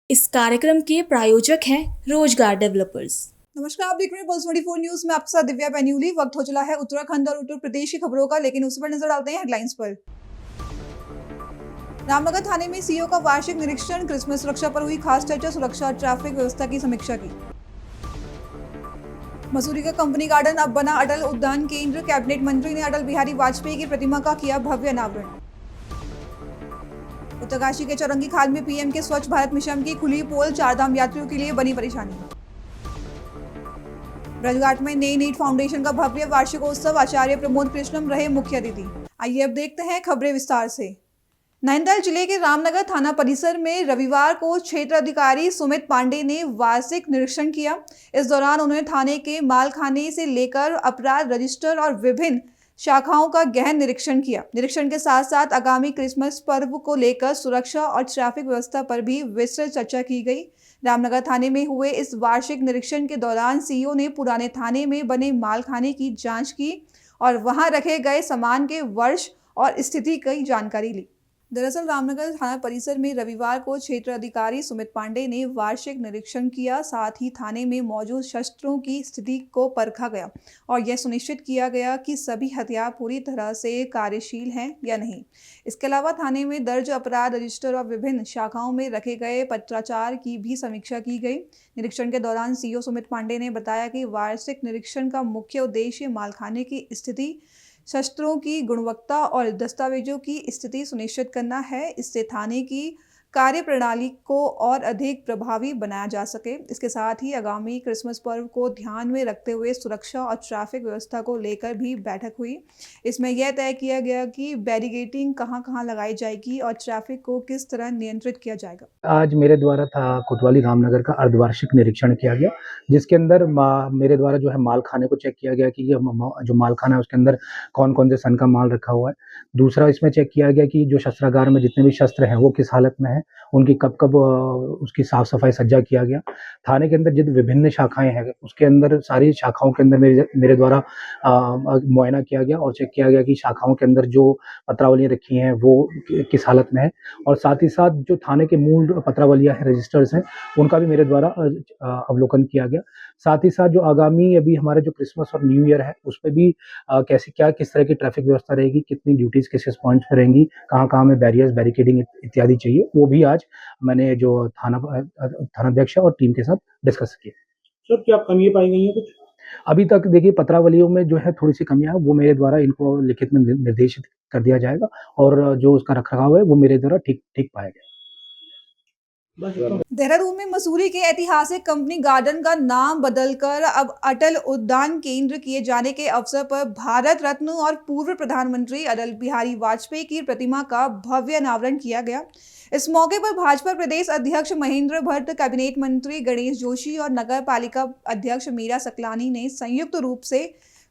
इस कार्यक्रम के प्रायोजक हैं रोजगार डेवलपर्स। नमस्कार, आप देख रहे हैं पल्स 24 न्यूज में आपके साथ दिव्या पैन्यूली। वक्त हो चला है उत्तराखंड और उत्तर प्रदेश की खबरों का, लेकिन उस पर नजर डालते हैं हेडलाइंस पर। रामनगर थाने में सीओ का वार्षिक निरीक्षण, क्रिसमस सुरक्षा पर हुई खास चर्चा, सुरक्षा और ट्रैफिक व्यवस्था की समीक्षा की। मसूरी का कंपनी गार्डन अब बना अटल उद्यान केंद्र, कैबिनेट मंत्री ने अटल बिहारी वाजपेयी की प्रतिमा का किया भव्य अनावरण। उत्तरकाशी के चौरंगी खाल में पीएम के स्वच्छ भारत मिशन की खुली पोल, चारधाम यात्रियों के लिए बनी परेशानी। ब्रजघाट में नई नीट फाउंडेशन का भव्य वार्षिकोत्सव, आचार्य प्रमोद कृष्णम रहे मुख्य अतिथि। आइए अब देखते हैं खबरें विस्तार से। नैनीताल जिले के रामनगर थाना परिसर में रविवार को क्षेत्र अधिकारी सुमित पांडे ने वार्षिक निरीक्षण किया। इस दौरान उन्होंने थाने के मालखाने से लेकर अपराध रजिस्टर और विभिन्न शाखाओं का गहन निरीक्षण किया। निरीक्षण के साथ साथ आगामी क्रिसमस पर्व को लेकर सुरक्षा और ट्रैफिक व्यवस्था पर भी विस्तृत चर्चा की गई। रामनगर थाने में हुए इस वार्षिक निरीक्षण के दौरान सीईओ ने पुराने थाने में बने मालखाने की जांच की और वहां रखे गए सामान के वर्ष और स्थिति की जानकारी ली। दरअसल रामनगर थाना परिसर में रविवार को क्षेत्र अधिकारी सुमित पांडे ने वार्षिक निरीक्षण किया। साथ ही थाने में मौजूद शस्त्रों की स्थिति को परखा गया और यह सुनिश्चित किया गया कि सभी हथियार पूरी तरह से कार्यशील हैं या नहीं। इसके अलावा थाने में दर्ज अपराध रजिस्टर और विभिन्न शाखाओं में रखे गए पत्राचार की भी समीक्षा की गई। निरीक्षण के दौरान सीईओ सुमित पांडे ने बताया कि वार्षिक निरीक्षण का मुख्य उद्देश्य मालखाने की स्थिति, शस्त्रों की गुणवत्ता और दस्तावेजों की स्थिति सुनिश्चित करना है। इससे थाने की कार्यप्रणाली को और अधिक प्रभावी बनाया जा सके। इसके साथ ही आगामी क्रिसमस पर्व को ध्यान में रखते हुए सुरक्षा और ट्रैफिक व्यवस्था को लेकर भी बैठक हुई। इसमें यह तय किया गया कि बैरिकेडिंग कहां-कहां लगाई जाएगी और ट्रैफिक को किस तरह नियंत्रित किया जाएगा। आज मेरे द्वारा कोतवाली रामनगर का अर्धवार्षिक निरीक्षण किया गया, जिसके अंदर मेरे द्वारा जो है माल खाने को चेक किया गया कि ये जो माल खाना है उसके अंदर कौन-कौन से सन का माल रखा हुआ है। दूसरा इसमें चेक किया गया कि जो शस्त्रागार में जितने भी शस्त्र हैं वो किस हालत में है, उनकी कब-कब उसकी साफ-सफाई सज्जा किया गया। थाने के अंदर जितनी विभिन्न शाखाएँ हैं उसके अंदर सारी शाखाओं के अंदर मेरे द्वारा मुआयना किया गया और चेक किया गया कि शाखाओं के अंदर जो पत्रावलियाँ रखी हैं वो किस हालत में है, और साथ ही साथ जो थाने के मूल पत्रावलियाँ हैं, रजिस्टर्स हैं, उनका भी मेरे द्वारा अवलोकन किया गया। साथ ही साथ जो आगामी अभी हमारा जो क्रिसमस और न्यू ईयर है उस पे भी किस तरह की ट्रैफिक व्यवस्था रहेगी, कितनी ड्यूटीज किस पॉइंट्स पे रहेंगी, कहाँ हमें बैरियर्स, बैरिकेडिंग इत्यादि चाहिए, वो भी आज मैंने जो थानाध्यक्ष और टीम के साथ डिस्कस किया। सर, क्या कमियां पाई गई हैं कुछ? अभी तक देखिए पत्रावलियों में जो है थोड़ी सी कमियां है, वो मेरे द्वारा इनको लिखित में निर्देशित कर दिया जाएगा और जो उसका रखरखाव है वो मेरे द्वारा ठीक पाया गया। देहरादून में मसूरी के ऐतिहासिक कंपनी गार्डन का नाम बदलकर अब अटल उद्यान केंद्र किए जाने के अवसर पर भारत रत्न और पूर्व प्रधानमंत्री अटल बिहारी वाजपेयी की प्रतिमा का भव्य अनावरण किया गया। इस मौके पर भाजपा प्रदेश अध्यक्ष महेंद्र भट्ट, कैबिनेट मंत्री गणेश जोशी और नगर पालिका अध्यक्ष मीरा सकलानी ने संयुक्त रूप से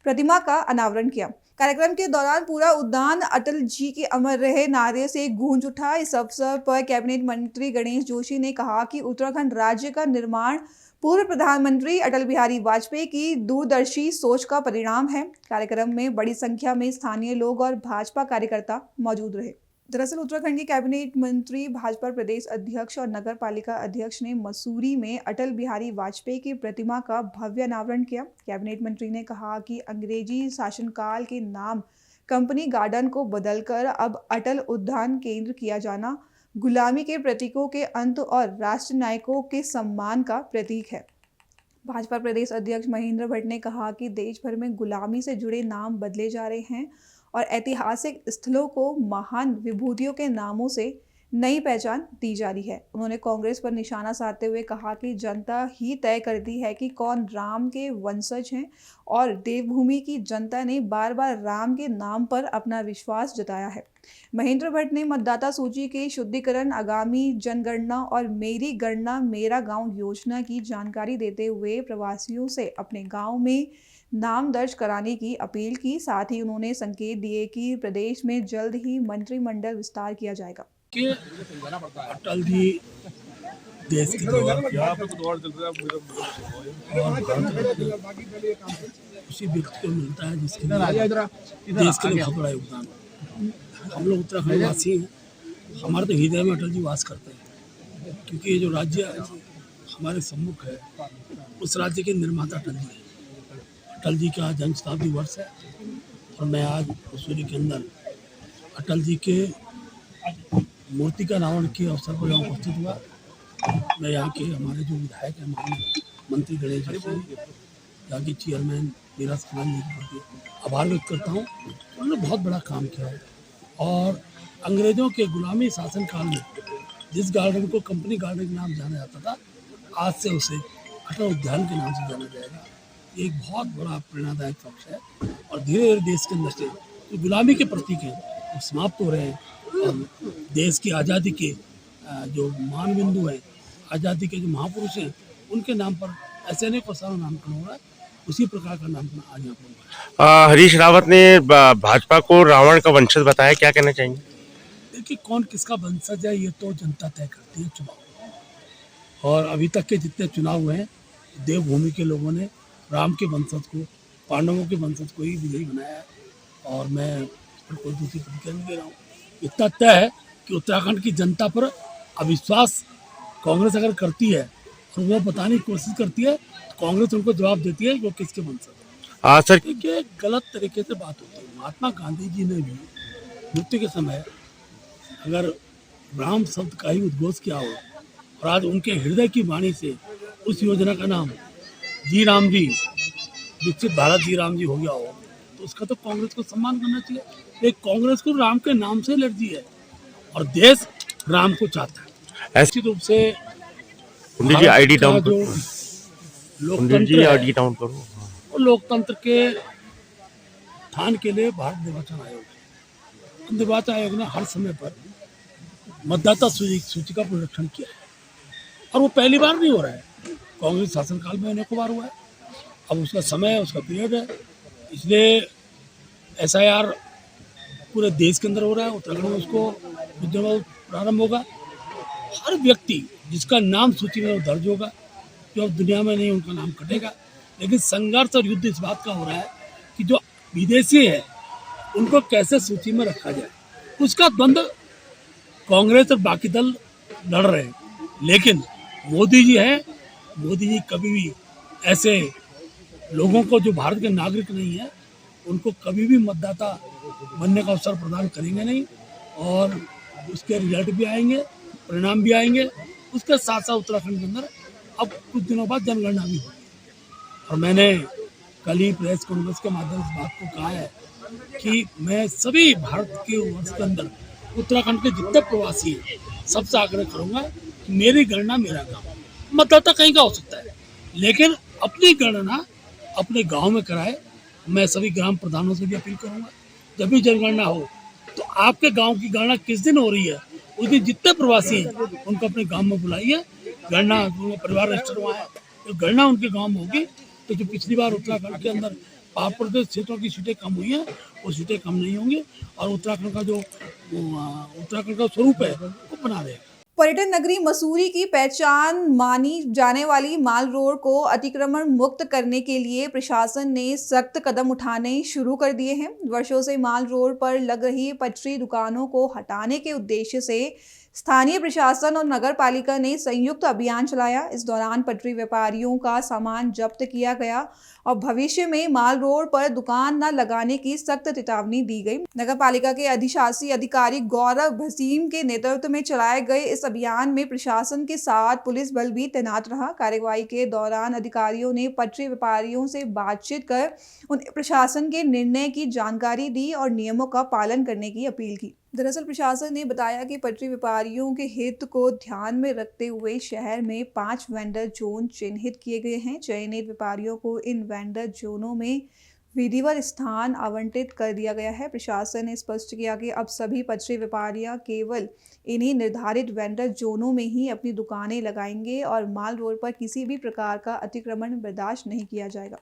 प्रतिमा का अनावरण किया। कार्यक्रम के दौरान पूरा उद्यान अटल जी के अमर रहे नारे से गूंज उठा। इस अवसर पर कैबिनेट मंत्री गणेश जोशी ने कहा कि उत्तराखंड राज्य का निर्माण पूर्व प्रधानमंत्री अटल बिहारी वाजपेयी की दूरदर्शी सोच का परिणाम है। कार्यक्रम में बड़ी संख्या में स्थानीय लोग और भाजपा कार्यकर्ता मौजूद रहे। दरअसल उत्तराखंड के कैबिनेट मंत्री, भाजपा प्रदेश अध्यक्ष और नगर पालिका अध्यक्ष ने मसूरी में अटल बिहारी वाजपेयी की प्रतिमा का भव्य अनावरण किया। कैबिनेट मंत्री ने कहा कि अंग्रेजी शासनकाल के नाम कंपनी गार्डन को बदलकर अब अटल उद्यान केंद्र किया जाना गुलामी के प्रतीकों के अंत और राष्ट्र नायकों के सम्मान का प्रतीक है। भाजपा प्रदेश अध्यक्ष महेंद्र भट्ट ने कहा कि देश भर में गुलामी से जुड़े नाम बदले जा रहे हैं और ऐतिहासिक स्थलों को महान विभूतियों के नामों से नई पहचान दी जा रही है। उन्होंने कांग्रेस पर निशाना साधते हुए कहा कि जनता ही तय करती है कि कौन राम के वंशज हैं और देवभूमि की जनता ने बार बार राम के नाम पर अपना विश्वास जताया है। महेंद्र भट्ट ने मतदाता सूची के शुद्धिकरण, आगामी जनगणना और मेरी गणना मेरा गांव योजना की जानकारी देते हुए प्रवासियों से अपने गांव में नाम दर्ज कराने की अपील की। साथ ही उन्होंने संकेत दिए कि प्रदेश में जल्द ही मंत्रिमंडल विस्तार किया जाएगा। अटल जी देश के उसी व्यक्ति को मिलता है जिसके देश के लिए बहुत बड़ा योगदान। हम लोग उत्तराखंड वासी हैं, हमारे तो हृदय में अटल जी वास करते हैं। क्योंकि ये जो राज्य हमारे सम्मुख है उस राज्य के निर्माता अटल जी हैं। अटल जी का जन्म शताब्दी वर्ष है और मैं आज मसूरी के अंदर अटल जी के मूर्ति का अनावरण के अवसर पर यहाँ उपस्थित हुआ। मैं यहाँ के हमारे जो विधायक हैं, माननीय मंत्री गणेश जी से, यहाँ के चेयरमैन मीरा खन्ना जी के प्रति आभार व्यक्त करता हूँ। उन्होंने बहुत बड़ा काम किया है और अंग्रेजों के गुलामी शासन काल में जिस गार्डन को कंपनी गार्डन के नाम जाना जाता था, आज से उसे अटल उद्यान के नाम से जाना जाएगा। ये एक बहुत बड़ा प्रेरणादायक पक्ष है और धीरे धीरे देश के अंदर से जो गुलामी के प्रतीक हैं वो समाप्त हो रहे हैं और देश की आज़ादी के जो मानबिंदु हैं, आज़ादी के जो महापुरुष हैं, उनके नाम पर ऐसे अनेक सारा नामकरण हो रहा है। उसी प्रकार का नामकरण आज यहाँ पर हुआ है। हरीश रावत ने भाजपा को रावण का वंशज बताया, क्या कहना चाहेंगे? देखिए, कौन किसका वंशज है ये तो जनता तय करती है चुनाव। और अभी तक के जितने चुनाव हुए हैं, देवभूमि के लोगों ने राम के वंशज को, पांडवों के वंशज को ही विजयी बनाया है और मैं इस पर कोई दूसरी प्रतिक्रिया नहीं दे रहा हूँ। इतना तय है कि उत्तराखंड की जनता पर अविश्वास कांग्रेस अगर करती है और वो बताने की कोशिश करती है तो कांग्रेस उनको जवाब देती है कि वो किसके वंशज है। सर, देखिए, गलत तरीके से बात होती है। महात्मा गांधी जी ने भी मृत्यु के समय अगर राम शब्द का ही उद्घोष किया हो और आज उनके हृदय की वाणी से उस योजना का नाम जी राम जी, विकसित भारत जी राम जी हो गया हो, तो उसका तो कांग्रेस को सम्मान करना चाहिए। एक कांग्रेस को राम के नाम से एलर्जी है और देश राम को चाहता है। निश्चित रूप से कुंडी जी आईडी डाउन जो कुंडी लोकतंत्र जी है, आईडी डाउन करो। वो लोकतंत्र के उत्थान के लिए भारत निर्वाचन आयोग ने हर समय पर मतदाता सूची का पुनरीक्षण किया है और वो पहली बार नहीं हो रहा है। कांग्रेस शासनकाल में अनेकों बार हुआ है। अब उसका समय है, उसका पीरियड है, इसलिए SIR पूरे देश के अंदर हो रहा है। उत्तराखंड में उसको विद्यमान प्रारंभ होगा। हर व्यक्ति जिसका नाम सूची में दर्ज होगा, जो अब दुनिया में नहीं, उनका नाम कटेगा। लेकिन संघर्ष और युद्ध इस बात का हो रहा है कि जो विदेशी है उनको कैसे सूची में रखा जाए। उसका द्वंद्व कांग्रेस और बाकी दल लड़ रहे हैं। लेकिन मोदी जी हैं, मोदी जी कभी भी ऐसे लोगों को जो भारत के नागरिक नहीं है उनको कभी भी मतदाता बनने का अवसर प्रदान करेंगे नहीं और उसके रिजल्ट भी आएंगे, परिणाम भी आएंगे। उसके साथ साथ उत्तराखंड के अंदर अब कुछ दिनों बाद जनगणना भी होगी और मैंने कल ही प्रेस कॉन्फ्रेंस के माध्यम से बात को कहा है कि मैं सभी भारत के वर्ष के अंदर उत्तराखंड के जितने प्रवासी हैं सबसे आग्रह करूंगा कि मेरी गणना मेरा गाँव। मतदाता कहीं का हो सकता है लेकिन अपनी गणना अपने गांव में कराए। मैं सभी ग्राम प्रधानों से भी अपील करूंगा, जब भी जनगणना हो तो आपके गांव की गणना किस दिन हो रही है उस दिन जितने प्रवासी हैं उनको अपने गांव में बुलाइए। गणना परिवार रजिस्टर वहाँ है, तो गणना उनके गांव में होगी। तो जो पिछली बार उत्तराखंड के अंदर पार्वतीय क्षेत्रों की सीटें कम हुई हैं वो सीटें कम नहीं होंगी और उत्तराखंड का स्वरूप है वो बना रहेगा। पर्यटन नगरी मसूरी की पहचान मानी जाने वाली माल रोड को अतिक्रमण मुक्त करने के लिए प्रशासन ने सख्त कदम उठाने शुरू कर दिए हैं। वर्षों से माल रोड पर लग रही पटरी दुकानों को हटाने के उद्देश्य से स्थानीय प्रशासन और नगर पालिका ने संयुक्त अभियान चलाया। इस दौरान पटरी व्यापारियों का सामान जब्त किया गया और भविष्य में माल रोड पर दुकान न लगाने की सख्त चेतावनी दी गई। नगर पालिका के अधिशासी अधिकारी गौरव भसीम के नेतृत्व में चलाए गए इस अभियान में प्रशासन के साथ पुलिस बल भी तैनात रहा। कार्यवाही के दौरान अधिकारियों ने पटरी व्यापारियों से बातचीत कर उन्हें प्रशासन के निर्णय की जानकारी दी और नियमों का पालन करने की अपील की। दरअसल प्रशासन ने बताया कि पटरी व्यापारियों के हित को ध्यान में रखते हुए शहर में 5 वेंडर जोन चिन्हित किए गए हैं। चयनित व्यापारियों को इन वेंडर जोनों में विधिवत स्थान आवंटित कर दिया गया है। प्रशासन ने स्पष्ट किया कि अब सभी पटरी व्यापारियां केवल इन्हीं निर्धारित वेंडर जोनों में ही अपनी दुकानें लगाएंगे और माल रोड पर किसी भी प्रकार का अतिक्रमण बर्दाश्त नहीं किया जाएगा।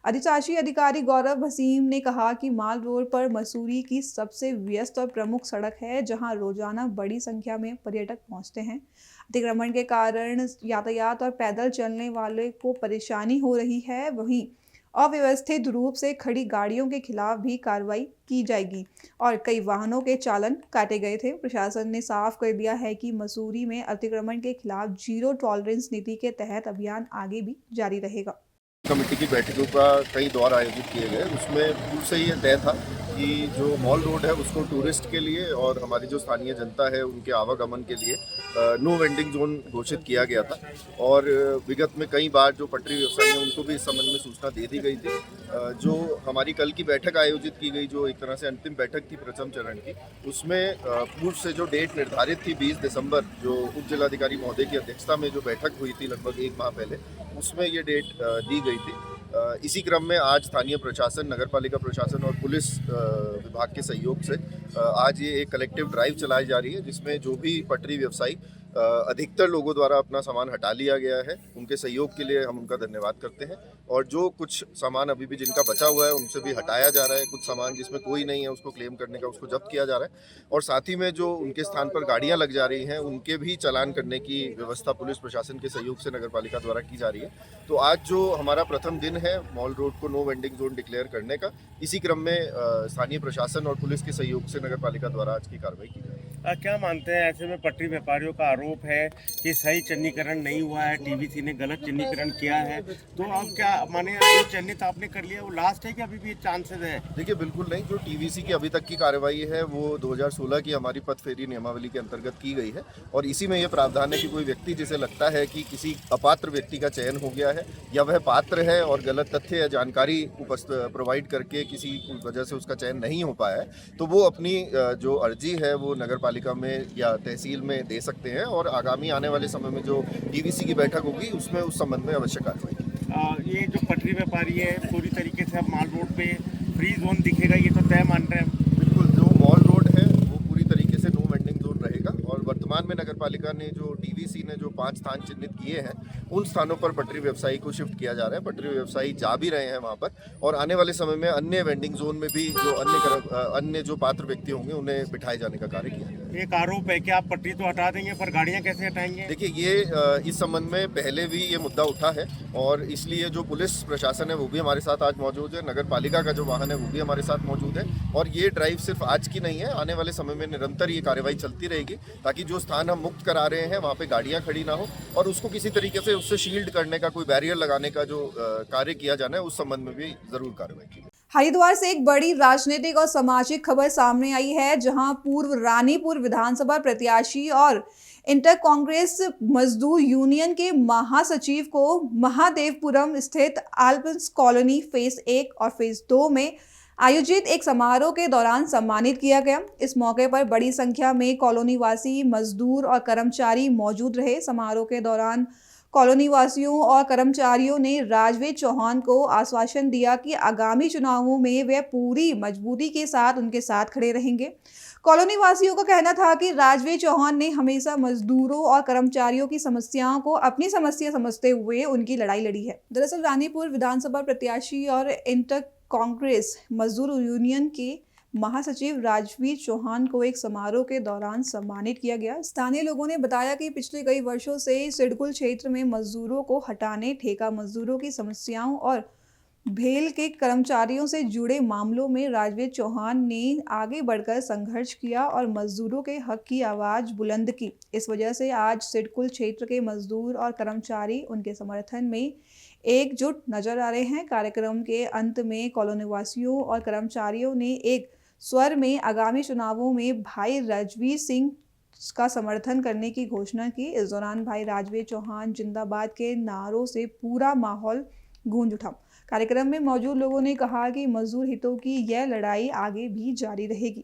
अधिशासी अधिकारी गौरव भसीम ने कहा कि माल रोड पर मसूरी की सबसे व्यस्त और प्रमुख सड़क है, जहां रोजाना बड़ी संख्या में पर्यटक पहुंचते हैं। अतिक्रमण के कारण यातायात और पैदल चलने वाले को परेशानी हो रही है। वहीं अव्यवस्थित रूप से खड़ी गाड़ियों के खिलाफ भी कार्रवाई की जाएगी और कई वाहनों के चालान काटे गए थे। प्रशासन ने साफ कर दिया है कि मसूरी में अतिक्रमण के खिलाफ जीरो टॉलरेंस नीति के तहत अभियान आगे भी जारी रहेगा। कमेटी की बैठकों का कई दौर आयोजित किए गए, उसमें पूर्व से ही तय था कि जो मॉल रोड है उसको टूरिस्ट के लिए और हमारी जो स्थानीय जनता है उनके आवागमन के लिए नो वेंडिंग जोन घोषित किया गया था। और विगत में कई बार जो पटरी व्यवसायी हैं उनको भी इस संबंध में सूचना दे दी गई थी। जो हमारी कल की बैठक आयोजित की गई, जो एक तरह से अंतिम बैठक थी प्रथम चरण की, उसमें पूर्व से जो डेट निर्धारित थी 20 दिसंबर, जो उप जिलाधिकारी महोदय की अध्यक्षता में जो बैठक हुई थी लगभग एक माह पहले, उसमें ये डेट दी गई थी। इसी क्रम में आज स्थानीय प्रशासन, नगरपालिका प्रशासन और पुलिस विभाग के सहयोग से आज ये एक कलेक्टिव ड्राइव चलाई जा रही है, जिसमें जो भी पटरी व्यवसायी अधिकतर लोगों द्वारा अपना सामान हटा लिया गया है, उनके सहयोग के लिए हम उनका धन्यवाद करते हैं। और जो कुछ सामान अभी भी जिनका बचा हुआ है उनसे भी हटाया जा रहा है। कुछ सामान जिसमें कोई नहीं है उसको क्लेम करने का, उसको जब्त किया जा रहा है। और साथ ही में जो उनके स्थान पर गाड़ियां लग जा रही हैं उनके भी चालान करने की व्यवस्था पुलिस प्रशासन के सहयोग से नगरपालिका द्वारा की जा रही है। तो आज जो हमारा प्रथम दिन है मॉल रोड को नो वेंडिंग जोन डिक्लेयर करने का, इसी क्रम में स्थानीय प्रशासन और पुलिस के सहयोग से नगरपालिका द्वारा आज की कार्रवाई की जाएगी। क्या मानते हैं, ऐसे में पटरी व्यापारियों का आरोप है कि सही चिन्हीकरण नहीं हुआ है, टीवीसी ने गलत चिन्हीकरण किया है, तो अब क्या माने जो चिन्हित आपने कर लिया वो लास्ट है कि अभी भी चांसेस है? देखिए, बिल्कुल नहीं। जो टीवीसी की अभी तक की कार्रवाई है वो 2016 की हमारी पथ फेरी नियमावली के अंतर्गत की गई है और इसी में ये प्रावधान है कि कोई व्यक्ति जिसे लगता है कि किसी अपात्र व्यक्ति का चयन हो गया है या वह पात्र है और गलत तथ्य या जानकारी प्रोवाइड करके किसी वजह से उसका चयन नहीं हो पाया है, तो वो अपनी जो अर्जी है वो नगरपालिका में या तहसील में दे सकते हैं और आगामी आने वाले समय में जो टीवीसी की बैठक होगी उसमें उस संबंध में अवश्य कार्रवाई की। ये जो पटरी व्यापारी है पूरी तरीके से अब माल रोड पे फ्री जोन दिखेगा, ये तो तय मान रहे हैं? बिल्कुल, जो मॉल रोड है वो पूरी तरीके से नो वेंडिंग जोन रहेगा और वर्तमान में नगरपालिका ने जो टीवीसी ने जो 5 स्थान चिन्हित किए हैं उन स्थानों पर पटरी व्यवसायी को शिफ्ट किया जा रहा है। पटरी व्यवसायी जा भी रहे हैं वहाँ पर और आने वाले समय में अन्य वेंडिंग जोन में भी जो अन्य जो पात्र व्यक्ति होंगे उन्हें बिठाए जाने का कार्य किया जाएगा। एक आरोप है कि आप पटरी तो हटा देंगे पर गाड़ियाँ कैसे हटाएंगे? देखिए, ये इस संबंध में पहले भी ये मुद्दा उठा है और इसलिए जो पुलिस प्रशासन है वो भी हमारे साथ आज मौजूद है, नगरपालिका का जो वाहन है वो भी हमारे साथ मौजूद है और ये ड्राइव सिर्फ आज की नहीं है, आने वाले समय में निरंतर ये कार्रवाई चलती रहेगी ताकि जो स्थान हम मुक्त करा रहे हैं वहाँ पे गाड़ियाँ खड़ी ना हो और उसको किसी तरीके से उससे शील्ड करने का, कोई बैरियर लगाने का जो कार्य किया जाना है उस संबंध में भी जरूर कार्रवाई की। हरिद्वार से एक बड़ी राजनीतिक और सामाजिक खबर सामने आई है, जहां पूर्व रानीपुर विधानसभा प्रत्याशी और इंटर कांग्रेस मजदूर यूनियन के महासचिव को महादेवपुरम स्थित आल्प्स कॉलोनी फेज 1 और फेज 2 में आयोजित एक समारोह के दौरान सम्मानित किया गया। इस मौके पर बड़ी संख्या में कॉलोनी वासी, मजदूर और कर्मचारी मौजूद रहे। समारोह के दौरान कॉलोनी वासियों और कर्मचारियों ने राजवीर चौहान को आश्वासन दिया कि आगामी चुनावों में वे पूरी मजबूती के साथ उनके साथ खड़े रहेंगे। कॉलोनी वासियों का कहना था कि राजवीर चौहान ने हमेशा मजदूरों और कर्मचारियों की समस्याओं को अपनी समस्या समझते हुए उनकी लड़ाई लड़ी है। दरअसल रानीपुर विधानसभा प्रत्याशी और इंटर कांग्रेस मजदूर यूनियन के महासचिव राजवीर चौहान को एक समारोह के दौरान सम्मानित किया गया। स्थानीय लोगों ने बताया कि पिछले कई वर्षों से सिडकुल क्षेत्र में मजदूरों को हटाने, ठेका मजदूरों की समस्याओं और भेल के कर्मचारियों से जुड़े मामलों में राजवीर चौहान ने आगे बढ़कर संघर्ष किया और मजदूरों के हक की आवाज़ बुलंद की। इस वजह से आज सिडकुल क्षेत्र के मजदूर और कर्मचारी उनके समर्थन में एकजुट नजर आ रहे हैं। कार्यक्रम के अंत में कॉलोनी वासियों और कर्मचारियों ने एक स्वर में आगामी चुनावों में भाई राजवीर सिंह का समर्थन करने की घोषणा की। इस दौरान भाई राजवीर चौहान जिंदाबाद के नारों से पूरा माहौल गूंज उठा। कार्यक्रम में मौजूद लोगों ने कहा कि मजदूर हितों की यह लड़ाई आगे भी जारी रहेगी।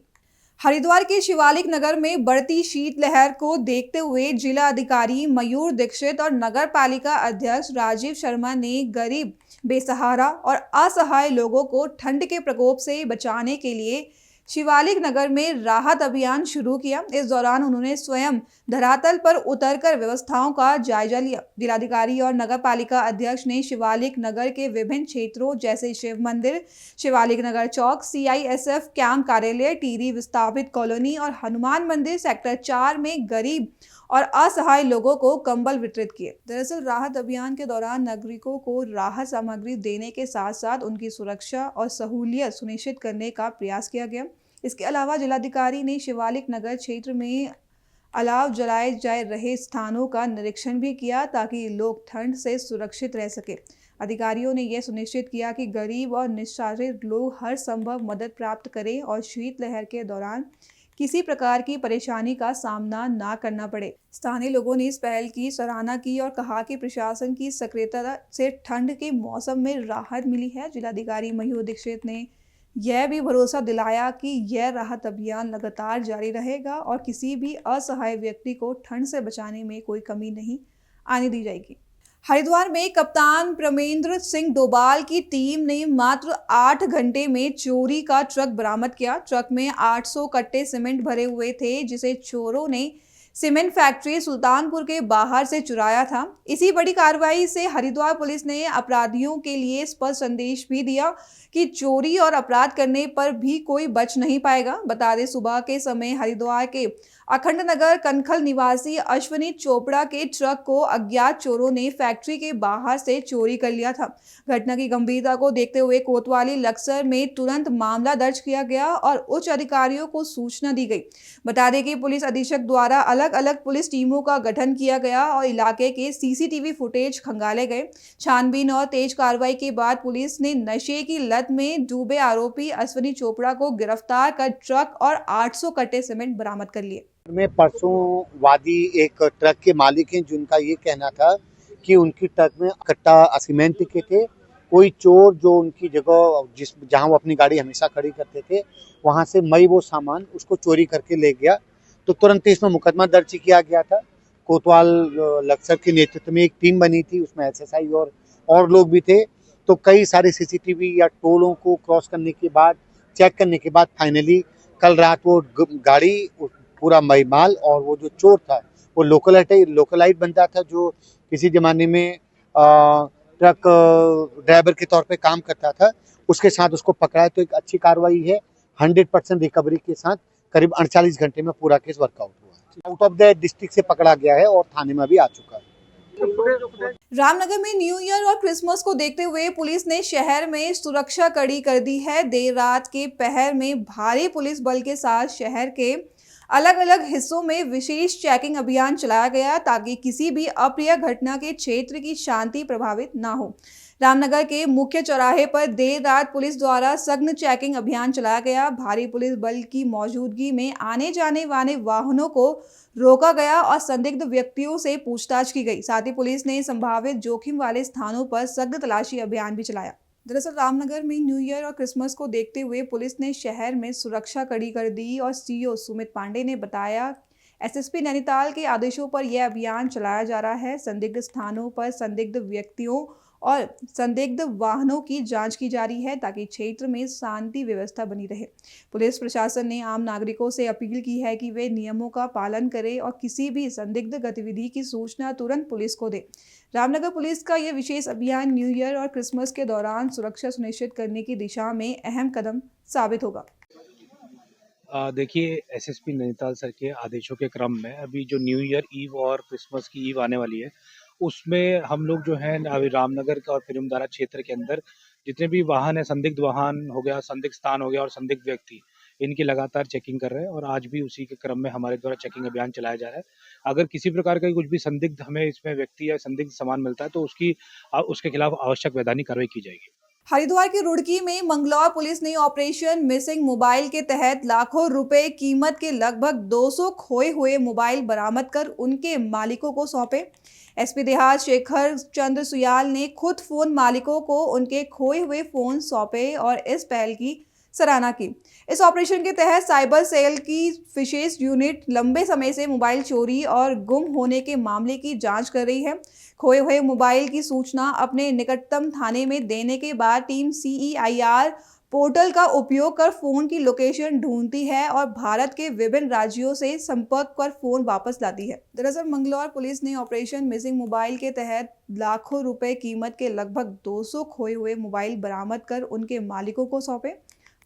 हरिद्वार के शिवालिक नगर में बढ़ती शीतलहर को देखते हुए जिला अधिकारी मयूर दीक्षित और नगर पालिका अध्यक्ष राजीव शर्मा ने गरीब, बेसहारा और असहाय लोगों को ठंड के प्रकोप से बचाने के लिए शिवालिक नगर में राहत अभियान शुरू किया। इस दौरान उन्होंने स्वयं धरातल पर उतरकर व्यवस्थाओं का जायजा लिया। जिलाधिकारी और नगर पालिका अध्यक्ष ने शिवालिक नगर के विभिन्न क्षेत्रों जैसे शिव मंदिर, शिवालिक नगर चौक, CISF कैंप कार्यालय, टीरी विस्थापित कॉलोनी और हनुमान मंदिर सेक्टर 4 में गरीब और असहाय लोगों को कंबल वितरित किए। दरअसल राहत अभियान के दौरान नागरिकों को राहत सामग्री देने के साथ साथ उनकी सुरक्षा और सहूलियत सुनिश्चित करने का प्रयास किया गया। इसके अलावा जिलाधिकारी ने शिवालिक नगर क्षेत्र में अलाव जलाए जा रहे स्थानों का निरीक्षण भी किया ताकि लोग ठंड से सुरक्षित रह सके। अधिकारियों ने यह सुनिश्चित किया कि गरीब और निस्सहाय लोग हर संभव मदद प्राप्त करें और शीतलहर के दौरान किसी प्रकार की परेशानी का सामना ना करना पड़े। स्थानीय लोगों ने इस पहल की सराहना की और कहा कि प्रशासन की सक्रियता से ठंड के मौसम में राहत मिली है। जिलाधिकारी मयूर दीक्षित ने यह भी भरोसा दिलाया कि यह राहत अभियान लगातार जारी रहेगा और किसी भी असहाय व्यक्ति को ठंड से बचाने में कोई कमी नहीं आने दी जाएगी। हरिद्वार में कप्तान प्रमेंद्र सिंह डोभाल की टीम ने मात्र 8 घंटे में चोरी का ट्रक बरामद किया। ट्रक में 800 कट्टे सीमेंट भरे हुए थे, जिसे चोरों ने सीमेंट फैक्ट्री सुल्तानपुर के बाहर से चुराया था। इसी बड़ी कार्रवाई से हरिद्वार पुलिस ने अपराधियों के लिए स्पष्ट संदेश भी दिया कि चोरी और अपराध करने पर भी कोई बच नहीं पाएगा। बता दें, सुबह के समय हरिद्वार के अखंड नगर कनखल निवासी अश्विनी चोपड़ा के ट्रक को अज्ञात चोरों ने फैक्ट्री के बाहर से चोरी कर लिया था। घटना की गंभीरता को देखते हुए कोतवाली लक्सर में तुरंत मामला दर्ज किया गया और उच्च अधिकारियों को सूचना दी गई। बता दें कि पुलिस अधीक्षक द्वारा अलग अलग पुलिस टीमों का गठन किया गया और इलाके के सीसीटीवी फुटेज खंगाले गए। छानबीन और तेज कार्रवाई के बाद पुलिस ने नशे की लत में डूबे आरोपी अश्विनी चोपड़ा को गिरफ्तार कर ट्रक और 800 कट्टे सीमेंट बरामद कर लिए। में परसों वादी एक ट्रक के मालिक हैं, जिनका ये कहना था कि उनकी ट्रक में कट्टा सीमेंट के थे। कोई चोर जो उनकी जगह जहां वो अपनी गाड़ी हमेशा खड़ी करते थे, वहां से मई वो सामान उसको चोरी करके ले गया। तो तुरंत इसमें मुकदमा दर्ज किया गया था। कोतवाल लक्सर के नेतृत्व में एक टीम बनी थी, उसमें एसएसआई और लोग भी थे। तो कई सारे सीसीटीवी या टोलों को क्रॉस करने के बाद, चेक करने के बाद फाइनली कल रात वो गाड़ी पूरा माल और वो जो चोर था वो लोकलाइट बनता था, जो किसी जमाने में ट्रक ड्राइवर के तौर पे काम करता था, उसके साथ उसको पकड़ा है। तो एक अच्छी कार्रवाई है। 100% रिकवरी के साथ करीब 48 घंटे में पूरा केस वर्कआउट हुआ। आउट ऑफ द डिस्ट्रिक्ट से पकड़ा गया है और थाने में भी आ चुका है। रामनगर में न्यू ईयर और क्रिसमस को देखते हुए पुलिस ने शहर में सुरक्षा कड़ी कर दी है। देर रात के पहर में भारी पुलिस बल के साथ शहर के अलग अलग हिस्सों में विशेष चेकिंग अभियान चलाया गया ताकि किसी भी अप्रिय घटना के क्षेत्र की शांति प्रभावित ना हो। रामनगर के मुख्य चौराहे पर देर रात पुलिस द्वारा सघन चेकिंग अभियान चलाया गया। भारी पुलिस बल की मौजूदगी में आने जाने वाले वाहनों को रोका गया और संदिग्ध व्यक्तियों से पूछताछ की गई। साथ ही पुलिस ने संभावित जोखिम वाले स्थानों पर सघन तलाशी अभियान भी चलाया। दरअसल रामनगर में न्यू ईयर और क्रिसमस को देखते हुए पुलिस ने शहर में सुरक्षा कड़ी कर दी और सीओ सुमित पांडे ने बताया, एसएसपी नैनीताल के आदेशों पर यह अभियान चलाया जा रहा है। संदिग्ध स्थानों पर संदिग्ध व्यक्तियों और संदिग्ध वाहनों की जांच की जा रही है ताकि क्षेत्र में शांति व्यवस्था बनी रहे। पुलिस प्रशासन ने आम नागरिकों से अपील की है कि वे नियमों का पालन करें और किसी भी संदिग्ध गतिविधि की सूचना तुरंत पुलिस को दें। रामनगर पुलिस का यह विशेष अभियान न्यू ईयर और क्रिसमस के दौरान सुरक्षा सुनिश्चित करने की दिशा में अहम कदम साबित होगा। देखिए, एसएसपी नैनीताल सर के आदेशों के क्रम में अभी जो न्यू ईयर ईव और क्रिसमस की ईव आने वाली है, उसमें हम लोग जो है अभी रामनगर का और फिल्मधारा क्षेत्र के अंदर जितने भी वाहन है, संदिग्ध वाहन हो गया, संदिग्ध स्थान हो गया और संदिग्ध व्यक्ति, इनकी लगातार चेकिंग कर रहे हैं और आज भी उसी के क्रम में हमारे द्वारा चेकिंग अभियान चलाया जा रहा है। अगर किसी प्रकार का कुछ भी संदिग्ध हमें इसमें व्यक्ति या संदिग्ध सामान मिलता है तो उसके खिलाफ आवश्यक वैधानिक कार्रवाई की जाएगी। हरिद्वार के रुड़की में मंगलौर पुलिस ने ऑपरेशन मिसिंग मोबाइल के तहत लाखों रुपए कीमत के लगभग 200 खोए हुए मोबाइल बरामद कर उनके मालिकों को सौंपे। एसपी देहात शेखर चंद्र सुयाल ने खुद फोन मालिकों को उनके खोए हुए फोन सौंपे और इस पहल की सराहना की। इस ऑपरेशन के तहत साइबर सेल की विशेष यूनिट लंबे समय से मोबाइल चोरी और गुम होने के मामले की जांच कर रही है। खोए हुए मोबाइल की सूचना अपने निकटतम थाने में देने के बाद टीम CEIR पोर्टल का उपयोग कर फोन की लोकेशन ढूंढती है और भारत के विभिन्न राज्यों से संपर्क कर फोन वापस लाती है। दरअसल मंगलौर पुलिस ने ऑपरेशन मिसिंग मोबाइल के तहत लाखों रुपए कीमत के लगभग 200 खोए हुए मोबाइल बरामद कर उनके मालिकों को सौंपे।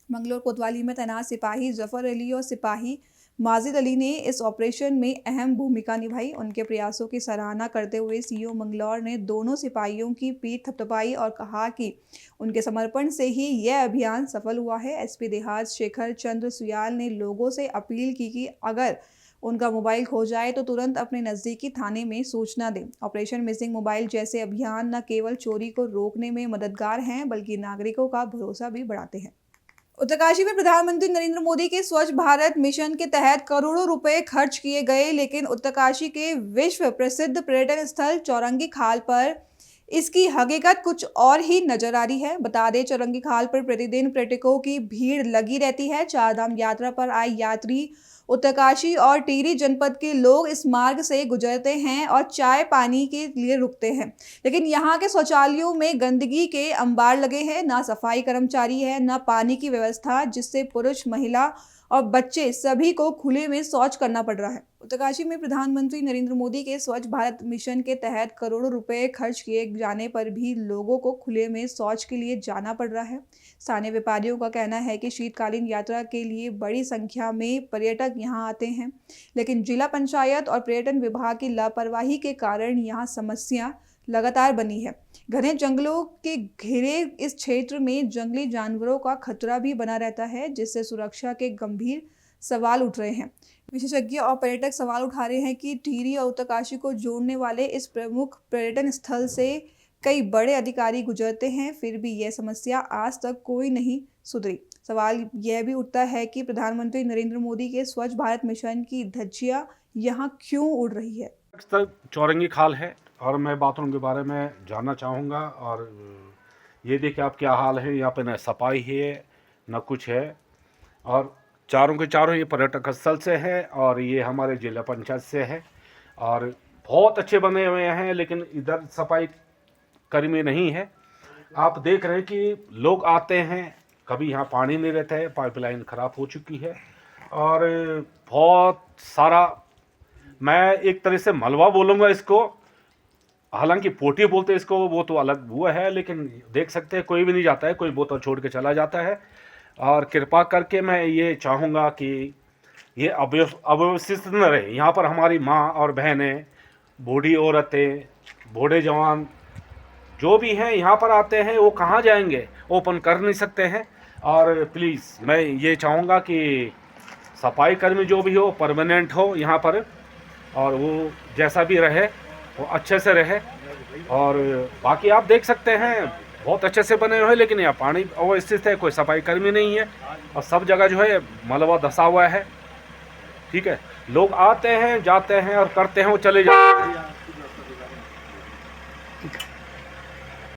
मंगलौर कोतवाली में तैनात सिपाही जफर अली और सिपाही माजिद अली ने इस ऑपरेशन में अहम भूमिका निभाई। उनके प्रयासों की सराहना करते हुए सीओ मंगलौर ने दोनों सिपाहियों की पीठ थपथपाई और कहा कि उनके समर्पण से ही यह अभियान सफल हुआ है। एसपी देहात शेखर चंद्र सुयाल ने लोगों से अपील की कि अगर उनका मोबाइल खो जाए तो तुरंत अपने नज़दीकी थाने में सूचना दें। ऑपरेशन मिसिंग मोबाइल जैसे अभियान न केवल चोरी को रोकने में मददगार हैं बल्कि नागरिकों का भरोसा भी बढ़ाते हैं। उत्तरकाशी में प्रधानमंत्री नरेंद्र मोदी के स्वच्छ भारत मिशन के तहत करोड़ों रुपए खर्च किए गए, लेकिन उत्तरकाशी के विश्व प्रसिद्ध पर्यटन स्थल चौरंगी खाल पर इसकी हकीकत कुछ और ही नजर आ रही है। बता दें, चौरंगी खाल पर प्रतिदिन पर्यटकों की भीड़ लगी रहती है। चारधाम यात्रा पर आए यात्री, उत्तरकाशी और टिहरी जनपद के लोग इस मार्ग से गुजरते हैं और चाय पानी के लिए रुकते हैं, लेकिन यहाँ के शौचालयों में गंदगी के अंबार लगे हैं। ना सफाई कर्मचारी है, ना पानी की व्यवस्था, जिससे पुरुष, महिला और बच्चे सभी को खुले में शौच करना पड़ रहा है। उत्तरकाशी में प्रधानमंत्री नरेंद्र मोदी के स्वच्छ भारत मिशन के तहत करोड़ों रुपए खर्च किए जाने पर भी लोगों को खुले में शौच के लिए जाना पड़ रहा है। स्थानीय व्यापारियों का कहना है कि शीतकालीन यात्रा के लिए बड़ी संख्या में पर्यटक यहां आते हैं, लेकिन जिला पंचायत और पर्यटन विभाग की लापरवाही के कारण यहां समस्या लगातार बनी है। घने जंगलों के घिरे इस क्षेत्र में जंगली जानवरों का खतरा भी बना रहता है, जिससे सुरक्षा के गंभीर सवाल उठ रहे हैं। विशेषज्ञ और पर्यटक सवाल उठा रहे हैं कि टिहरी और उत्तरकाशी को जोड़ने वाले इस प्रमुख पर्यटन स्थल से कई बड़े अधिकारी गुजरते हैं, फिर भी यह समस्या आज तक कोई नहीं सुधरी। सवाल यह भी उठता है कि प्रधानमंत्री नरेंद्र मोदी के स्वच्छ भारत मिशन की धज्जियां यहाँ क्यों उड़ रही है। चौरंगी खाल है और मैं बाथरूम के बारे में जानना चाहूँगा। और ये देखिए आप क्या हाल है, यहाँ पे न सफाई है न कुछ है, और चारों के चारों ये पर्यटक स्थल से है और ये हमारे जिला पंचायत से है और बहुत अच्छे बने हुए हैं, लेकिन इधर सफाई कर्मी नहीं है। आप देख रहे हैं कि लोग आते हैं, कभी यहाँ पानी नहीं रहता है, पाइपलाइन ख़राब हो चुकी है और बहुत सारा, मैं एक तरह से मलबा बोलूँगा इसको, हालांकि पोटी बोलते हैं इसको, वो तो अलग हुआ है, लेकिन देख सकते हैं कोई भी नहीं जाता है, कोई बोतल छोड़ के चला जाता है। और कृपा करके मैं ये चाहूँगा कि ये अव्यवस्थित न रहे। यहाँ पर हमारी माँ और बहनें, बूढ़ी औरतें, बूढ़े जवान जो भी हैं यहाँ पर आते हैं, वो कहाँ जाएंगे, ओपन कर नहीं सकते हैं। और प्लीज़ मैं ये चाहूँगा कि सफाई कर्मी जो भी हो परमानेंट हो यहाँ पर, और वो जैसा भी रहे वो अच्छे से रहे। और बाकी आप देख सकते हैं बहुत अच्छे से बने हुए हैं, लेकिन यहाँ पानी अवस्थित है, कोई सफाई कर्मी नहीं है और सब जगह जो है मलबा धसा हुआ है। ठीक है, लोग आते हैं, जाते हैं और करते हैं, वो चले जाते हैं।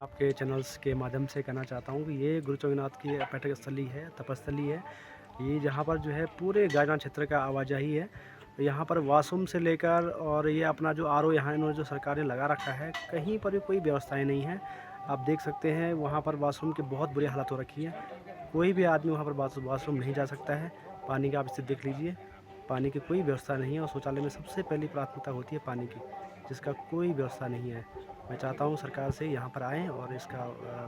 आपके चैनल्स के माध्यम से कहना चाहता हूँ कि ये गुरु चौकीनाथ की पर्यटक स्थली है, तपस्थली है। ये जहाँ पर जो है पूरे गायना क्षेत्र का आवाजाही है। यहाँ पर वाशरूम से लेकर और ये अपना जो आरओ यहाँ इन्होंने जो सरकार ने लगा रखा है, कहीं पर भी कोई व्यवस्थाएं नहीं है। आप देख सकते हैं वहाँ पर वाशरूम की बहुत बुरी हालत हो रखी है। कोई भी आदमी वहाँ पर वाशरूम नहीं जा सकता है। पानी का आप स्थिति देख लीजिए, पानी की कोई व्यवस्था नहीं है और शौचालय में सबसे पहली प्राथमिकता होती है पानी की, जिसका कोई व्यवस्था नहीं है। मैं चाहता हूँ सरकार से यहाँ पर आएँ और इसका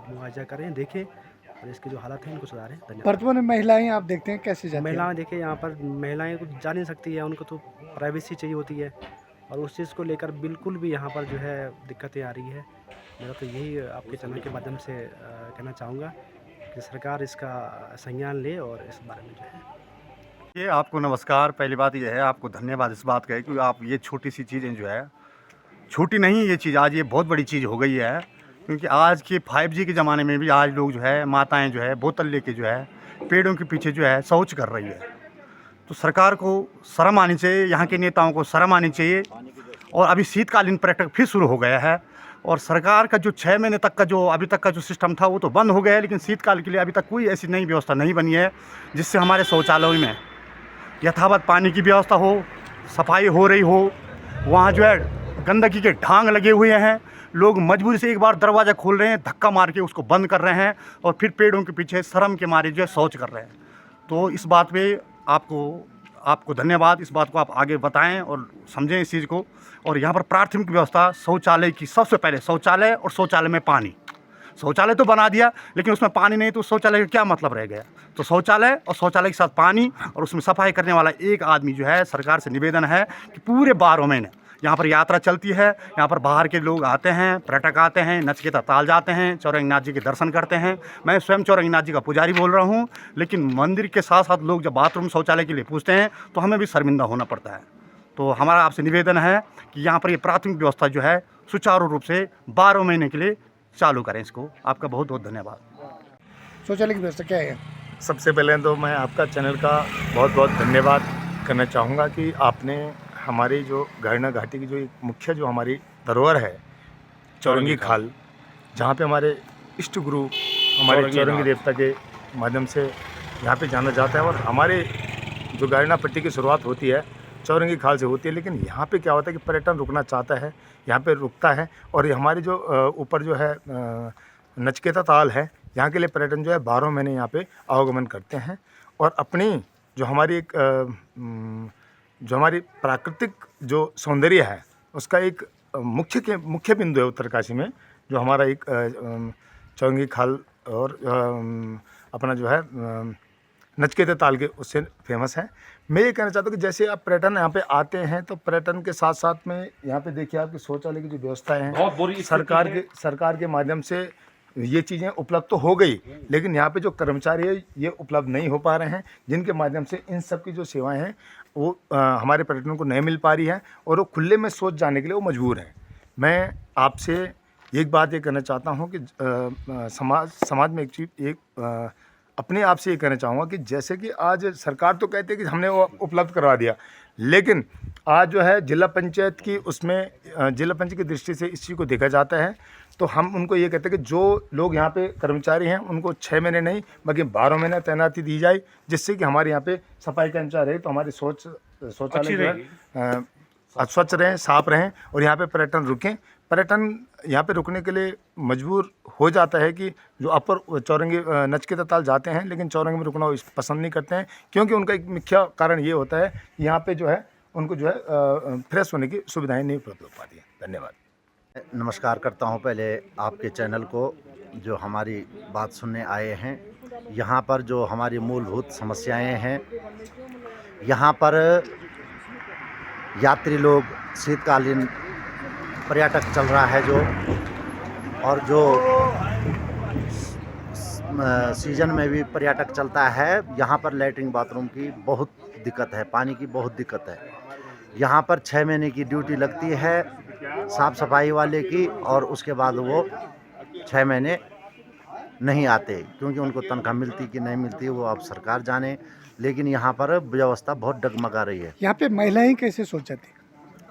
मुआवजा करें, देखें और इसकी जो हालत है इनको सुधारें। धन्यवाद। वर्तमान में महिलाएं आप देखते हैं कैसे जाती हैं? महिलाएं देखिए, यहाँ पर महिलाएं कुछ जा नहीं सकती है, उनको तो प्राइवेसी चाहिए होती है और उस चीज़ को लेकर बिल्कुल भी यहाँ पर जो है दिक्कतें आ रही है। मेरा तो यही आपके चैनल के माध्यम से कहना चाहूँगा कि सरकार इसका संज्ञान ले और इस बारे में जो है। ये आपको नमस्कार। पहली बात यह है, आपको धन्यवाद इस बात का है कि आप ये छोटी सी चीज़ें जो है, छोटी नहीं ये चीज़, आज ये बहुत बड़ी चीज़ हो गई है। क्योंकि आज के 5G के ज़माने में भी आज लोग जो है, माताएं जो है बोतल लेके जो है पेड़ों के पीछे जो है शौच कर रही है। तो सरकार को शर्म आनी चाहिए, यहाँ के नेताओं को शर्म आनी चाहिए। और अभी शीतकालीन पर्यटक फिर शुरू हो गया है और सरकार का जो 6 महीने तक का जो अभी तक का जो सिस्टम था वो तो बंद हो गया है, लेकिन शीतकाल के लिए अभी तक कोई ऐसी नई व्यवस्था नहीं बनी है जिससे हमारे शौचालयों में यथावत पानी की व्यवस्था हो, सफाई हो रही हो। वहाँ जो है गंदगी के ढांग लगे हुए हैं, लोग मजबूरी से एक बार दरवाज़ा खोल रहे हैं, धक्का मार के उसको बंद कर रहे हैं और फिर पेड़ों के पीछे शर्म के मारे जो है शौच कर रहे हैं। तो इस बात पे आपको धन्यवाद। इस बात को आप आगे बताएं और समझें इस चीज़ को। और यहाँ पर प्राथमिक व्यवस्था शौचालय की, सबसे पहले शौचालय और शौचालय में पानी, शौचालय तो बना दिया, लेकिन उसमें पानी नहीं, तो शौचालय का क्या मतलब रह गया। तो शौचालय और शौचालय के साथ पानी और उसमें सफाई करने वाला एक आदमी जो है, सरकार से निवेदन है कि पूरे 12 महीने यहाँ पर यात्रा चलती है, यहाँ पर बाहर के लोग आते हैं, पर्यटक आते हैं, नचिकेता ताल जाते हैं, चौरंगीनाथ जी के दर्शन करते हैं। मैं स्वयं चौरंगीनाथ जी का पुजारी बोल रहा हूँ, लेकिन मंदिर के साथ साथ लोग जब बाथरूम शौचालय के लिए पूछते हैं तो हमें भी शर्मिंदा होना पड़ता है। तो हमारा आपसे निवेदन है कि यहाँ पर ये प्राथमिक व्यवस्था जो है सुचारू रूप से 12 महीने के लिए चालू करें इसको। आपका बहुत बहुत धन्यवाद। शौचालय की व्यवस्था क्या है? सबसे पहले तो मैं आपका चैनल का बहुत बहुत धन्यवाद करना चाहूँगा कि आपने हमारी जो गारना घाटी की जो एक मुख्य जो हमारी धरोहर है चौरंगी खाल, जहाँ पे हमारे इष्ट गुरु हमारे चौरंगी देवता के माध्यम से यहाँ पे जाना जाता है, और हमारे जो गारना पट्टी की शुरुआत होती है चौरंगी खाल से होती है। लेकिन यहाँ पे क्या होता है कि पर्यटन रुकना चाहता है, यहाँ पे रुकता है, और ये हमारे जो ऊपर जो है नचिकेता ताल है, यहाँ के लिए पर्यटन जो है 12 महीने यहाँ पे आवागमन करते हैं। और अपनी जो हमारी एक जो हमारी प्राकृतिक जो सौंदर्य है उसका एक मुख्य बिंदु है उत्तरकाशी में, जो हमारा एक चौरंगी खाल और अपना जो है नचिकेता ताल के उससे फेमस है। मैं ये कहना चाहता हूँ कि जैसे आप पर्यटन यहाँ पे आते हैं तो पर्यटन के साथ साथ में यहाँ पे देखिए आपकी शौचालय की जो व्यवस्थाएं हैं सरकार के माध्यम से ये चीज़ें उपलब्ध तो हो गई, लेकिन यहाँ पे जो कर्मचारी है ये उपलब्ध नहीं हो पा रहे हैं, जिनके माध्यम से इन सब की जो सेवाएं हैं वो हमारे पर्यटकों को नहीं मिल पा रही है, और वो खुले में सोच जाने के लिए वो मजबूर हैं। मैं आपसे एक बात ये कहना चाहता हूँ कि समाज में एक चीज़ अपने आप से ये कहना चाहूँगा कि जैसे कि आज सरकार तो कहती है कि हमने वो उपलब्ध करवा दिया, लेकिन आज जो है जिला पंचायत की उसमें जिला पंचायत की दृष्टि से इस चीज़ को देखा जाता है, तो हम उनको ये कहते हैं कि जो लोग यहाँ पे कर्मचारी हैं उनको 6 महीने नहीं बल्कि 12 महीने तैनाती दी जाए, जिससे कि हमारे यहाँ पे सफाई कर्मचारी रहे, तो हमारी शौचालय जो है स्वच्छ रहें, साफ रहें, और यहाँ पे पर्यटन रुकें। पर्यटन यहाँ पे रुकने के लिए मजबूर हो जाता है कि जो अपर चौरंगी नचिकेता ताल जाते हैं, लेकिन चौरंगी में रुकना पसंद नहीं करते हैं, क्योंकि उनका एक मुख्य कारण ये होता है कि यहाँ पे जो है उनको जो है फ्रेश होने की सुविधाएं नहीं उपलब्ध हो पाती हैं। धन्यवाद। नमस्कार करता हूं पहले आपके चैनल को, जो हमारी बात सुनने आए हैं। यहाँ पर जो हमारी मूलभूत समस्याएं हैं, यहाँ पर यात्री लोग शीतकालीन पर्यटक चल रहा है जो, और जो सीजन में भी पर्यटक चलता है, यहाँ पर लैट्रिन बाथरूम की बहुत दिक्कत है, पानी की बहुत दिक्कत है। यहाँ पर 6 महीने की ड्यूटी लगती है साफ़ सफाई वाले की, और उसके बाद वो 6 महीने नहीं आते, क्योंकि उनको तनख्वाह मिलती कि नहीं मिलती वो अब सरकार जाने, लेकिन यहाँ पर व्यवस्था बहुत डगमगा रही है। यहाँ पे महिलाएं कैसे सोच जाती?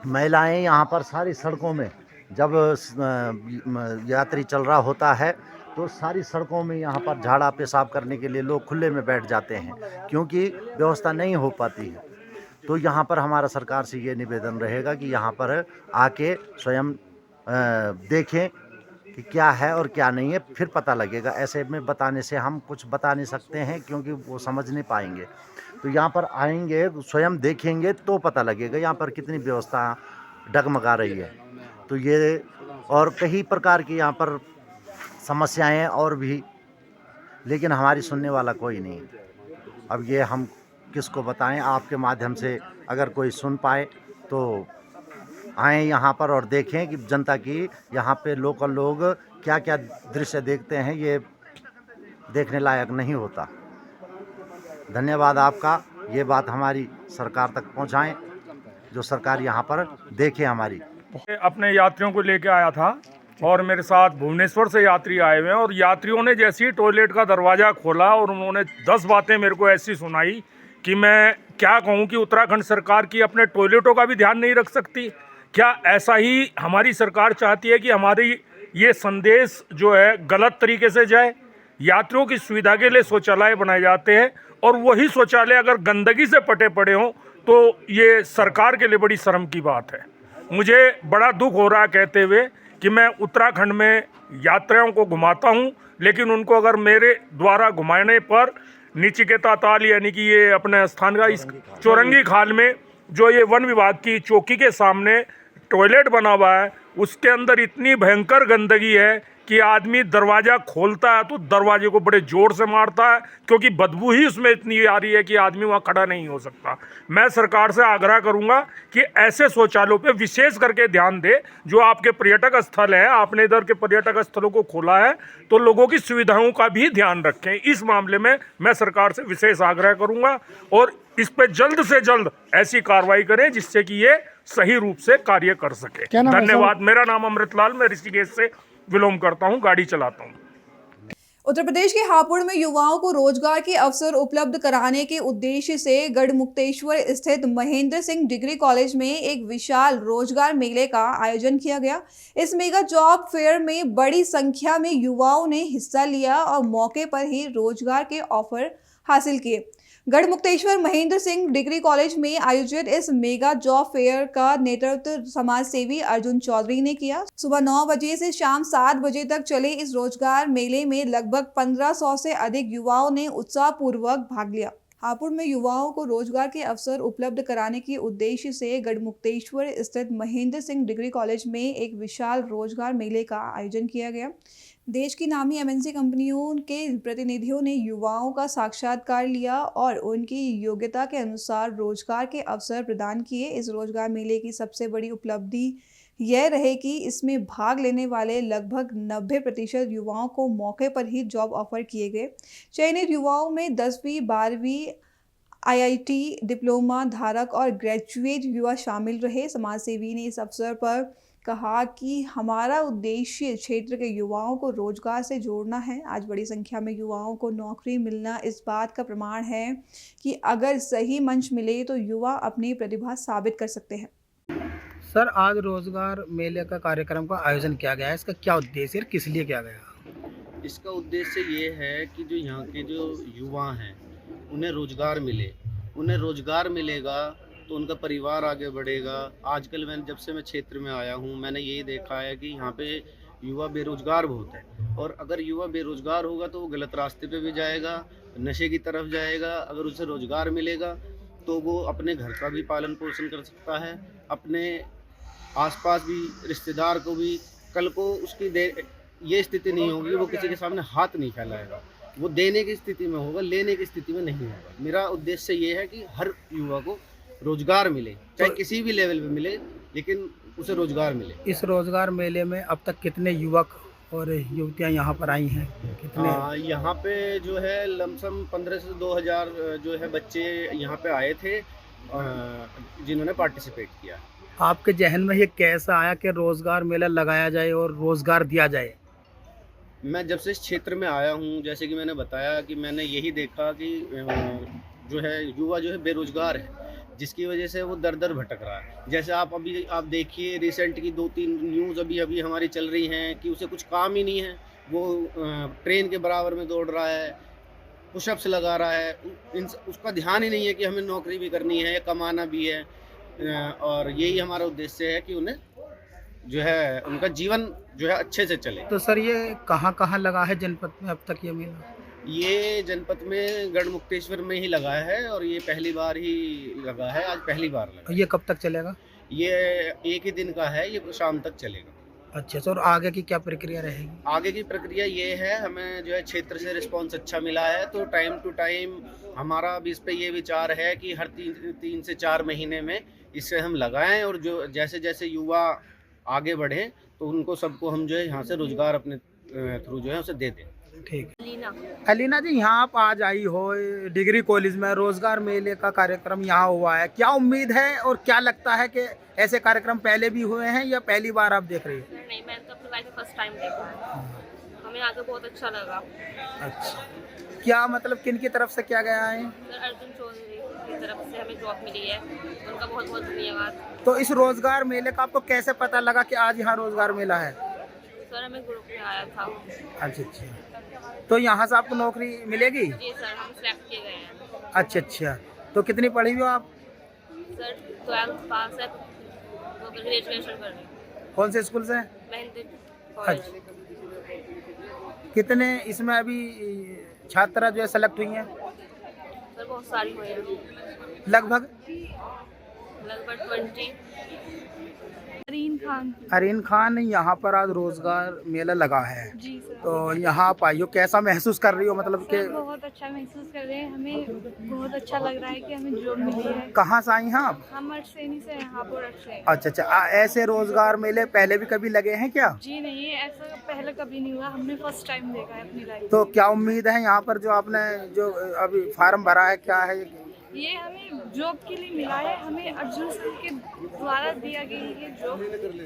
महिलाएं यहाँ पर सारी सड़कों में, जब यात्री चल रहा होता है तो सारी सड़कों में यहाँ पर झाड़ा पेशाब करने के लिए लोग खुले में बैठ जाते हैं, क्योंकि व्यवस्था नहीं हो पाती है। तो यहाँ पर हमारा सरकार से ये निवेदन रहेगा कि यहाँ पर आके स्वयं देखें कि क्या है और क्या नहीं है, फिर पता लगेगा। ऐसे में बताने से हम कुछ बता नहीं सकते हैं, क्योंकि वो समझ नहीं पाएंगे। तो यहाँ पर आएंगे, स्वयं देखेंगे तो पता लगेगा यहाँ पर कितनी व्यवस्था डगमगा रही है। तो ये और कई प्रकार की यहाँ पर समस्याएं और भी, लेकिन हमारी सुनने वाला कोई नहीं। अब ये हम किसको बताएं? आपके माध्यम से अगर कोई सुन पाए तो आएँ यहाँ पर और देखें कि जनता की यहाँ पे लोकल लोग क्या क्या दृश्य देखते हैं, ये देखने लायक नहीं होता। धन्यवाद आपका। ये बात हमारी सरकार तक पहुँचाएं, जो सरकार यहाँ पर देखे हमारी। अपने यात्रियों को लेके आया था, और मेरे साथ भुवनेश्वर से यात्री आए हुए हैं, और यात्रियों ने जैसे ही टॉयलेट का दरवाज़ा खोला और उन्होंने 10 बातें मेरे को ऐसी सुनाई कि मैं क्या कहूँ कि उत्तराखंड सरकार की अपने टॉयलेटों का भी ध्यान नहीं रख सकती। क्या ऐसा ही हमारी सरकार चाहती है कि हमारी ये संदेश जो है गलत तरीके से जाए? यात्रियों की सुविधा के लिए शौचालय बनाए जाते हैं, और वही शौचालय अगर गंदगी से पटे पड़े हों तो ये सरकार के लिए बड़ी शर्म की बात है। मुझे बड़ा दुख हो रहा है कहते हुए कि मैं उत्तराखंड में यात्रियों को घुमाता हूं, लेकिन उनको अगर मेरे द्वारा घुमाने पर नचिकेता ताल यानी कि ये अपने स्थान का इस चौरंगी खाल में जो ये वन विभाग की चौकी के सामने टॉयलेट बना हुआ है, उसके अंदर इतनी भयंकर गंदगी है कि आदमी दरवाज़ा खोलता है तो दरवाजे को बड़े ज़ोर से मारता है, क्योंकि बदबू ही उसमें इतनी आ रही है कि आदमी वहाँ खड़ा नहीं हो सकता। मैं सरकार से आग्रह करूँगा कि ऐसे शौचालयों पे विशेष करके ध्यान दे। जो आपके पर्यटक स्थल हैं, आपने इधर के पर्यटक स्थलों को खोला है तो लोगों की सुविधाओं का भी ध्यान रखें। इस मामले में मैं सरकार से विशेष आग्रह करूँगा और इस पे जल्द से जल्द ऐसी कार्रवाई करें जिससे कि ये सही रूप से कार्य कर सके। क्या नाम है धन्यवाद। मेरा नाम अमृतलाल, मैं ऋषिकेश से विलोम करता हूँ, गाड़ी चलाता हूँ। उत्तर प्रदेश के हापुड़ में युवाओं को रोजगार के अवसर उपलब्ध कराने के उद्देश्य से गढ़मुक्तेश्वर स्थित महेंद्र सिंह डिग्री कॉलेज में एक विशाल रोजगार मेले का आयोजन किया गया। इस मेगा जॉब फेयर में बड़ी संख्या में युवाओं ने हिस्सा लिया और मौके पर ही रोजगार के ऑफर हासिल किए। गढ़मुक्तेश्वर महेंद्र सिंह डिग्री कॉलेज में आयोजित इस मेगा जॉब फेयर का नेतृत्व समाज सेवी अर्जुन चौधरी ने किया। सुबह 9 बजे से शाम 7 बजे तक चले इस रोजगार मेले में लगभग 1500 से अधिक युवाओं ने उत्साहपूर्वक भाग लिया। हापुड़ में युवाओं को रोजगार के अवसर उपलब्ध कराने के उद्देश्य से गढ़मुक्तेश्वर स्थित महेंद्र सिंह डिग्री कॉलेज में एक विशाल रोजगार मेले का आयोजन किया गया। देश की नामी एमएनसी कंपनियों के प्रतिनिधियों ने युवाओं का साक्षात्कार लिया और उनकी योग्यता के अनुसार रोजगार के अवसर प्रदान किए। इस रोजगार मेले की सबसे बड़ी उपलब्धि यह रहे कि इसमें भाग लेने वाले लगभग 90% युवाओं को मौके पर ही जॉब ऑफर किए गए। चयनित युवाओं में 10वीं 12वीं आईआईटी डिप्लोमा धारक और ग्रेजुएट युवा शामिल रहे। समाज सेवी ने इस अवसर पर कहा कि हमारा उद्देश्य क्षेत्र के युवाओं को रोजगार से जोड़ना है। आज बड़ी संख्या में युवाओं को नौकरी मिलना इस बात का प्रमाण है कि अगर सही मंच मिले तो युवा अपनी प्रतिभा साबित कर सकते हैं। सर, आज रोजगार मेले का कार्यक्रम का आयोजन किया गया है, इसका क्या उद्देश्य है, किस लिए किया गया? इसका उद्देश्य ये है कि जो यहाँ के जो युवा हैं उन्हें रोजगार मिले। उन्हें रोजगार मिलेगा तो उनका परिवार आगे बढ़ेगा। आजकल मैंने जब से मैं क्षेत्र में आया हूँ मैंने यही देखा है कि यहाँ पे युवा बेरोजगार बहुत है, और अगर युवा बेरोजगार होगा तो वो गलत रास्ते पे भी जाएगा, नशे की तरफ जाएगा। अगर उसे रोजगार मिलेगा तो वो अपने घर का भी पालन पोषण कर सकता है, अपने आसपास भी रिश्तेदार को भी। कल को उसकी ये स्थिति नहीं होगी वो किसी के सामने हाथ नहीं फैलाएगा, वो देने की स्थिति में होगा, लेने की स्थिति में नहीं होगा। मेरा उद्देश्य ये है कि हर युवा को रोजगार मिले, चाहे किसी भी लेवल पे मिले, लेकिन उसे रोजगार मिले। इस रोजगार मेले में अब तक कितने युवक और युवतियां यहाँ पर आई हैं? कितने? यहाँ पे जो है लमसम 15 से 2000 जो है बच्चे यहाँ पे आए थे जिन्होंने पार्टिसिपेट किया। आपके जहन में ये कैसा आया कि रोजगार मेला लगाया जाए और रोजगार दिया जाए? मैं जब से इस क्षेत्र में आया हूँ, जैसे कि मैंने बताया कि मैंने यही देखा कि जो है युवा जो है बेरोजगार है, जिसकी वजह से वो दर दर भटक रहा है। जैसे आप देखिए रिसेंट की 2-3 न्यूज़ अभी हमारी चल रही हैं कि उसे कुछ काम ही नहीं है, वो ट्रेन के बराबर में दौड़ रहा है, पुशअप्स लगा रहा है, उसका ध्यान ही नहीं है कि हमें नौकरी भी करनी है, कमाना भी है। और यही हमारा उद्देश्य है कि उन्हें जो है उनका जीवन जो है अच्छे से चले। तो सर ये कहाँ लगा है जनपद में अब तक ये मेला? ये जनपद में गढ़मुक्तेश्वर में ही लगा है और ये पहली बार ही लगा है, आज पहली बार लगा। ये कब तक चलेगा? ये एक ही दिन का है, ये शाम तक चलेगा। अच्छा सर, और आगे की क्या प्रक्रिया रहेगी? आगे की प्रक्रिया ये है, हमें जो है क्षेत्र से रिस्पांस अच्छा मिला है तो टाइम टू टाइम हमारा भी इस पे ये विचार है कि हर 3 से 4 महीने में इसे हम लगाएं, और जो जैसे जैसे युवा आगे बढ़े तो उनको सबको हम जो है यहाँ से रोजगार अपने थ्रू जो है उसे दे दें। ठीक। अलीना जी, यहाँ आप आज आई हो डिग्री कॉलेज में, रोजगार मेले का कार्यक्रम यहाँ हुआ है, क्या उम्मीद है और क्या लगता है कि ऐसे कार्यक्रम पहले भी हुए हैं या पहली बार आप देख रही हैं? नहीं, मैंने तो अपनी लाइफ में फर्स्ट टाइम देखा है, हमें आके बहुत अच्छा लगा। अच्छा, क्या मतलब किन की तरफ से किया गया है? सर अर्जुन चौधरी की तरफ से हमें जॉब मिली है, उनका बहुत बहुत धन्यवाद। तो इस रोजगार मेले का आपको कैसे पता लगा कि आज यहाँ रोजगार मेला है? सर हमें ग्रुप में आया था। अच्छा, तो यहाँ से आपको नौकरी मिलेगी? जी सर, हम सिलेक्ट किए गए हैं। अच्छा, तो कितनी पढ़ी हो आप? सर 12th पास है, तो ग्रेजुएशन कर रही हूँ। कौन से स्कूल से? महेंद्र कॉलेज। कितने इसमें अभी छात्रा जो है सेलेक्ट हुई हैं? सर बहुत सारी हुई हैं, लगभग 20। अरीन खान, यहाँ पर आज रोजगार मेला लगा है जी सर। तो यहाँ आप आई हो, कैसा महसूस कर रही हो? मतलब कि सर बहुत अच्छा महसूस कर रहे हैं, हमें बहुत अच्छा लग रहा है कि हमें जॉब मिली है। कहाँ से आई हैं आप? हम अटसेनी से हैं, हापुड़ से। अच्छा, ऐसे रोजगार मेले पहले भी कभी लगे हैं क्या? जी नहीं, ऐसा पहले कभी नहीं हुआ, हमने फर्स्ट टाइम देखा है अपनी लाइफ। तो क्या उम्मीद है यहाँ पर जो आपने जो अभी फार्म भरा है, क्या है? ये हमें जॉब के लिए मिला है, हमें अर्जुन सर के द्वारा दिया गया ये जॉब,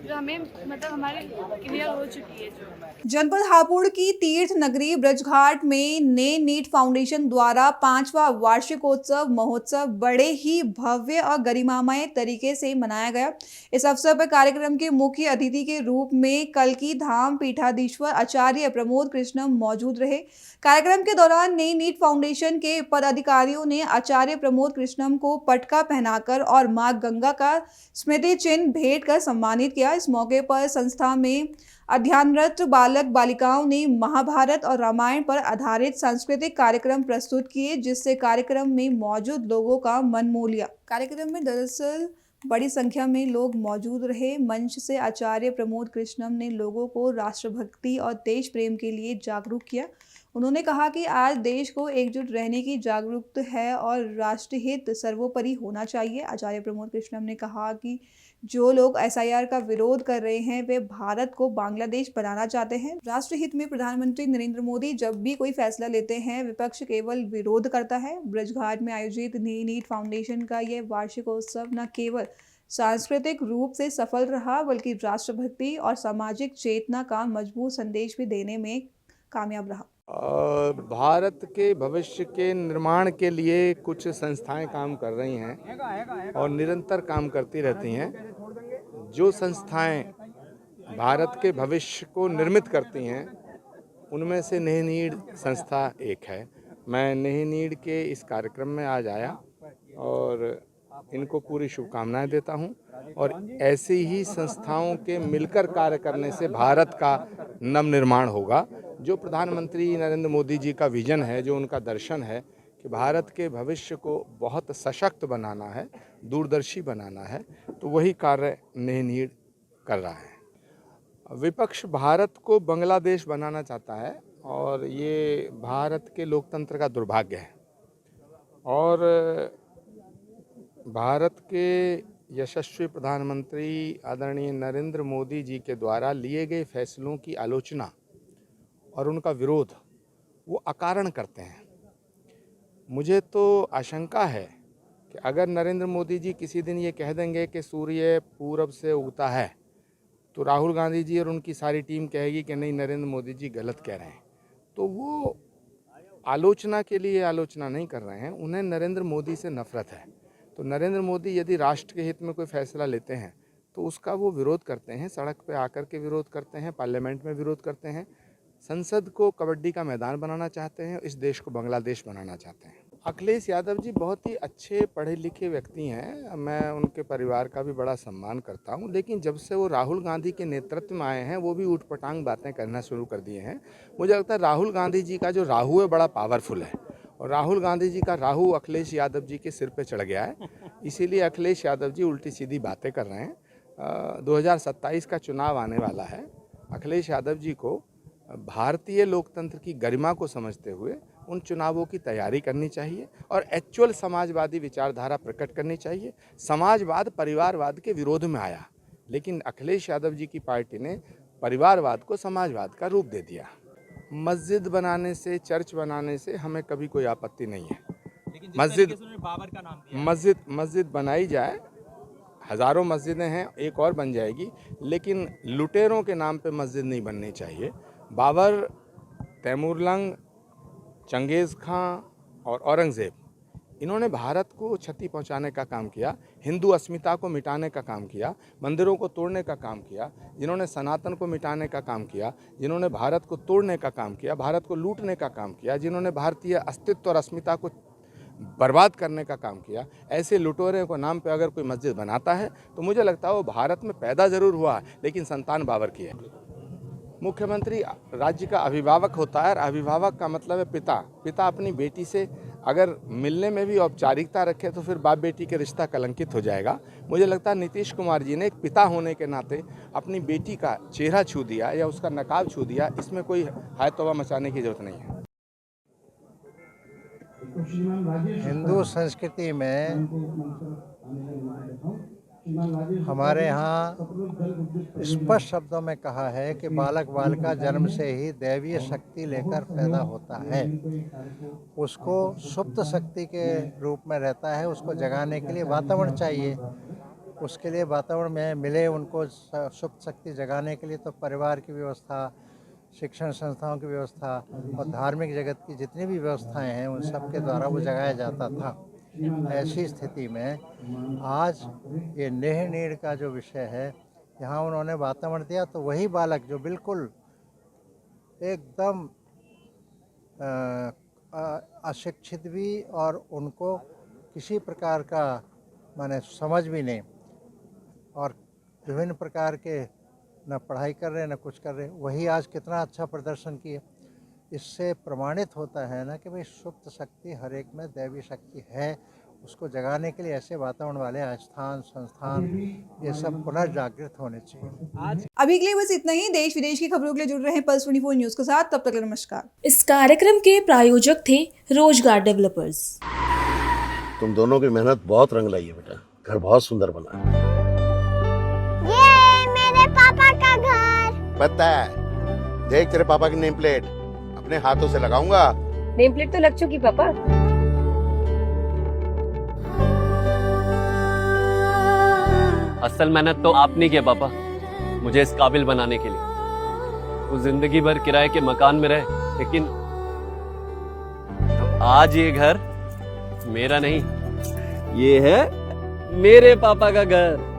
जो हमें मतलब हमारे क्लियर हो चुकी है जॉब। जनपद हापुड़ की तीर्थ नगरी ब्रजघाट में नए नीट फाउंडेशन द्वारा 5वां वार्षिकोत्सव महोत्सव बड़े ही भव्य और गरिमामय तरीके से मनाया गया। इस अवसर पर कार्यक्रम के मुख्य अतिथि के रूप में कल्की धाम पीठाधीश्वर आचार्य प्रमोद कृष्णम मौजूद रहे। कार्यक्रम के दौरान नई नीट फाउंडेशन के पदाधिकारियों ने आचार्य प्रमोद कृष्णम को पटका पहनाकर और मां गंगा का स्मृति चिन्ह भेंट कर सम्मानित किया। इस मौके पर संस्था में अध्ययनरत बालक बालिकाओं ने महाभारत और रामायण पर आधारित सांस्कृतिक कार्यक्रम प्रस्तुत किए, जिससे कार्यक्रम में मौजूद लोगों का मन मोह लिया। कार्यक्रम में दरअसल बड़ी संख्या में लोग मौजूद रहे। मंच से आचार्य प्रमोद कृष्णम ने लोगों को राष्ट्रभक्ति और देश प्रेम के लिए जागरूक किया। उन्होंने कहा कि आज देश को एकजुट रहने की जागरूकता है और राष्ट्रहित सर्वोपरि होना चाहिए। आचार्य प्रमोद कृष्णम ने कहा कि जो लोग SIR का विरोध कर रहे हैं वे भारत को बांग्लादेश बनाना चाहते हैं। राष्ट्रहित में प्रधानमंत्री नरेंद्र मोदी जब भी कोई फैसला लेते हैं विपक्ष केवल विरोध करता है। ब्रजघाट में आयोजित नई नीट फाउंडेशन का यह वार्षिकोत्सव न केवल सांस्कृतिक रूप से सफल रहा बल्कि राष्ट्रभक्ति और सामाजिक चेतना का मजबूत संदेश भी देने में कामयाब रहा। भारत के भविष्य के निर्माण के लिए कुछ संस्थाएं काम कर रही हैं और निरंतर काम करती रहती हैं। जो संस्थाएं भारत के भविष्य को निर्मित करती हैं उनमें से नहनीड संस्था एक है। मैं नहनीड के इस कार्यक्रम में आज आया और इनको पूरी शुभकामनाएं देता हूं और ऐसी ही संस्थाओं के मिलकर कार्य करने से भारत का नवनिर्माण होगा। जो प्रधानमंत्री नरेंद्र मोदी जी का विजन है, जो उनका दर्शन है कि भारत के भविष्य को बहुत सशक्त बनाना है, दूरदर्शी बनाना है, तो वही कार्य नहनीड कर रहा है। विपक्ष भारत को बांग्लादेश बनाना चाहता है और ये भारत के लोकतंत्र का दुर्भाग्य है और भारत के यशस्वी प्रधानमंत्री आदरणीय नरेंद्र मोदी जी के द्वारा लिए गए फैसलों की आलोचना और उनका विरोध वो अकारण करते हैं। मुझे तो आशंका है कि अगर नरेंद्र मोदी जी किसी दिन ये कह देंगे कि सूर्य पूरब से उगता है तो राहुल गांधी जी और उनकी सारी टीम कहेगी कि नहीं, नरेंद्र मोदी जी गलत कह रहे हैं। तो वो आलोचना के लिए आलोचना नहीं कर रहे हैं, उन्हें नरेंद्र मोदी से नफरत है। तो नरेंद्र मोदी यदि राष्ट्र के हित में कोई फैसला लेते हैं तो उसका वो विरोध करते हैं, सड़क पे आकर के विरोध करते हैं, पार्लियामेंट में विरोध करते हैं, संसद को कबड्डी का मैदान बनाना चाहते हैं, इस देश को बांग्लादेश बनाना चाहते हैं। अखिलेश यादव जी बहुत ही अच्छे पढ़े लिखे व्यक्ति हैं, मैं उनके परिवार का भी बड़ा सम्मान करता हूं, लेकिन जब से वो राहुल गांधी के नेतृत्व में आए हैं वो भी ऊटपटांग बातें करना शुरू कर दिए हैं। मुझे लगता है राहुल गांधी जी का जो राहु है बड़ा पावरफुल है और राहुल गांधी जी का राहु अखिलेश यादव जी के सिर पे चढ़ गया है, इसीलिए अखिलेश यादव जी उल्टी सीधी बातें कर रहे हैं। 2027 का चुनाव आने वाला है। अखिलेश यादव जी को भारतीय लोकतंत्र की गरिमा को समझते हुए उन चुनावों की तैयारी करनी चाहिए और एक्चुअल समाजवादी विचारधारा प्रकट करनी चाहिए। समाजवाद परिवारवाद के विरोध में आया, लेकिन अखिलेश यादव जी की पार्टी ने परिवारवाद को समाजवाद का रूप दे दिया। मस्जिद बनाने से, चर्च बनाने से हमें कभी कोई आपत्ति नहीं है। मस्जिद बनाई जाए, हज़ारों मस्जिदें हैं, एक और बन जाएगी, लेकिन लुटेरों के नाम पे मस्जिद नहीं बननी चाहिए। बाबर, तैमूरलंग, चंगेज़ खां और औरंगज़ेब, इन्होंने भारत को क्षति पहुंचाने का काम किया, हिंदू अस्मिता को मिटाने का काम किया, मंदिरों को तोड़ने का काम किया, जिन्होंने सनातन को मिटाने का काम किया, जिन्होंने भारत को तोड़ने का काम किया, भारत को लूटने का काम किया, जिन्होंने भारतीय अस्तित्व और अस्मिता को बर्बाद करने का काम किया। ऐसे लुटेरों को नाम पे अगर कोई मस्जिद बनाता है तो मुझे लगता है वो भारत में पैदा ज़रूर हुआ लेकिन संतान बाबर की है। मुख्यमंत्री राज्य का अभिभावक होता है और अभिभावक का मतलब है पिता। पिता अपनी बेटी से अगर मिलने में भी औपचारिकता रखे तो फिर बाप बेटी के रिश्ता कलंकित हो जाएगा। मुझे लगता है नीतीश कुमार जी ने एक पिता होने के नाते अपनी बेटी का चेहरा छू दिया या उसका नकाब छू दिया, इसमें कोई हाय तौबा मचाने की जरूरत नहीं है। हिंदू संस्कृति में हमारे यहाँ स्पष्ट शब्दों में कहा है कि बालक बालिका जन्म से ही दैवीय शक्ति लेकर पैदा होता है। उसको सुप्त शक्ति के रूप में रहता है, उसको जगाने के लिए वातावरण चाहिए। उसके लिए वातावरण में मिले उनको सुप्त शक्ति जगाने के लिए तो परिवार की व्यवस्था, शिक्षण संस्थाओं की व्यवस्था और धार्मिक जगत की जितनी भी व्यवस्थाएं हैं उन सब के द्वारा वो जगाया जाता था। ऐसी स्थिति में आज ये नेह नीड़ का जो विषय है, यहाँ उन्होंने वातावरण दिया तो वही बालक जो बिल्कुल एकदम अशिक्षित भी और उनको किसी प्रकार का माने समझ भी नहीं और विभिन्न प्रकार के न पढ़ाई कर रहे न कुछ कर रहे, वही आज कितना अच्छा प्रदर्शन किए। इससे प्रमाणित होता है ना कि भाई सुप्त शक्ति हर एक में दैवी शक्ति है। उसको जगाने के लिए ऐसे वातावरण वाले स्थान संस्थान ये सब पुनर्जागृत होने चाहिए। अभी के लिए बस इतना ही। देश विदेश की खबरों के लिए जुड़ रहे हैं पल्स 24 न्यूज के साथ। तब तक नमस्कार। इस कार्यक्रम के प्रायोजक थे रोजगार डेवलपर्स। तुम दोनों की मेहनत बहुत रंग लाई है बेटा, घर बहुत सुंदर बना है। ये मेरे पापा का घर। पता है, देख तेरे पापा की नेम प्लेट अपने हाथों से लगाऊंगा। नेम प्लेट तो लग चुकी पापा। असल मेहनत तो आपने की है पापा, मुझे इस काबिल बनाने के लिए। वो जिंदगी भर किराए के मकान में रहे, लेकिन आज ये घर मेरा नहीं, ये है मेरे पापा का घर।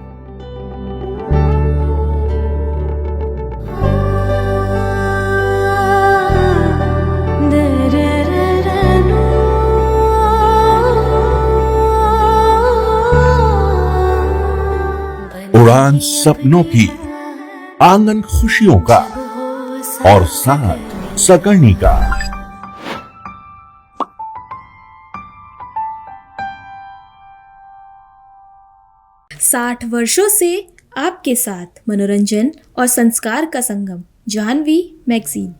उड़ान सपनों की, आंगन खुशियों का और साथ सकर्णी का। 60 वर्षों से आपके साथ मनोरंजन और संस्कार का संगम, जाह्नवी मैगजीन।